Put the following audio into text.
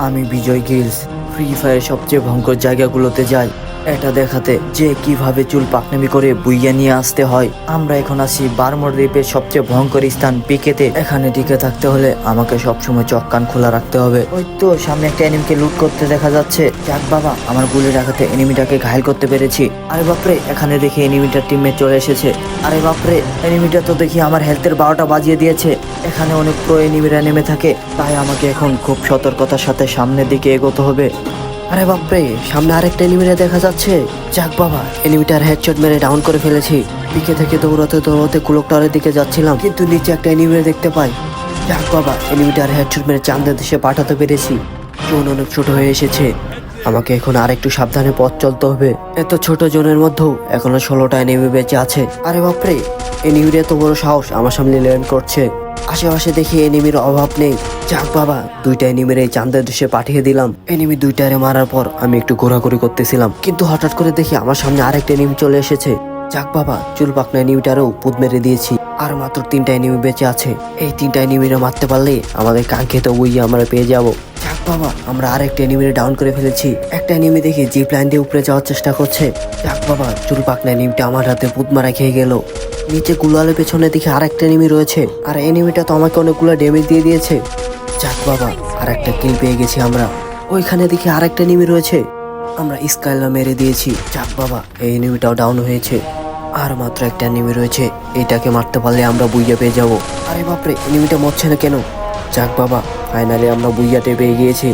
আমি বিজয় Giles free ফায়ারের সবচেয়ে ভয়ঙ্কর জায়গাগুলোতে যাই এটা দেখাতে যে কিভাবে চুল পাকনামি করে বুইয়া নিয়ে আসতে হয়। আমরা এখন আছি বারমোর দ্বীপের সবচেয়ে ভয়ঙ্কর স্থান পিকেতে। এখানে টিকে থাকতে হলে আমাকে সবসময় চোখ কান খোলা রাখতে হবে। ওই তো সামনে একটা এনিমিকে লুট করতে দেখা যাচ্ছে। যাক বাবা, আমার গুলির আঘাতে এনিমিটাকে ঘায়েল করতে পেরেছি। আরে বাপরে, এখানে দেখি এনিমিটার টিমমেট চলে এসেছে। আরে বাপরে, এনিমিটা তো দেখি আমার হেলথের 12টা বাজিয়ে দিয়েছে। এখানে অনেক প্রো এনিমিরা নেমে থাকে, তাই আমাকে এখন খুব সতর্কতার সাথে সামনের দিকে এগোতে হবে। আরে বাপরে, সামনে আরেকটা এনিমিরে দেখা যাচ্ছে। যাক বাবা, এনিমিটার হেডশট মেরে ডাউন করে ফেলেছি। পিকে থেকে দৌড়াতে দৌড়াতে ক্লক টাওয়ারের দিকে যাচ্ছিলাম, কিন্তু নিচে একটা এনিমিরে দেখতে পাই। যাক বাবা, এনিমিটার হেডশট মেরে চাঁদের দেশে পাঠাতে পেরেছি। জোন অনেক ছোট হয়ে এসেছে, আমাকে এখন আর একটু সাবধানে পথ চলতে হবে। এত ছোট জোনের মধ্যেও এখনো 16টা এনিমি বেঁচে আছে। আরে বাপরে, এনিমির এত বড় সাহস আমার সামনে ল্যান্ড করছে। আশেপাশে দেখি এনিমির অভাব নেই। যাক বাবা, দুইটা এনিমির এই চাঁদের দেশে পাঠিয়ে দিলাম। এনিমি দুইটারে মারার পর আমি একটু ঘোরাঘুরি করতেছিলাম, কিন্তু হঠাৎ করে দেখি আমার সামনে আরেকটা এনিমি চলে এসেছে। যাক বাবা, চুল পাকনা এনিমিটারও পুদ মেরে দিয়েছি। আর মাত্র 3টা এনিমি বেঁচে আছে। এই 3টা এনিমিরে মারতে পারলে আমাদের কাঙ্ক্ষিত উই আমরা পেয়ে যাব। যাক বাবা, আমরা আরেকটা এনিমিরে ডাউন করে ফেলেছি। একটা এনিমি দেখি জিপ লাইন দিয়ে উপরে যাওয়ার চেষ্টা করছে। যাক বাবা, চুল পাকনা এনিমিটা আমার হাতে পুদ মারা খেয়ে গেল। নিচে গুলালের পেছনে দেখি আরেকটা এনিমি রয়েছে, আর এনিমিটা তো আমাকে অনেকগুলো ড্যামেজ দিয়ে দিয়েছে। যাক বাবা, আরেকটা কিল পেয়ে গেছি আমরা। ওইখানে দেখি আরেকটা এনিমি রয়েছে, আমরা স্কাইলা মেরে দিয়েছি। যাক বাবা, এই এনিমিটাও ডাউন হয়েছে। আর মাত্র একটা এনিমি রয়েছে, এটাকে মারতে পারলে আমরা বুইয়া পেয়ে যাব। আরে বাপরে, এনিমিটা মরছে না কেন? যাক বাবা, ফাইনালি আমরা বুইয়াতে পেয়ে গিয়েছি।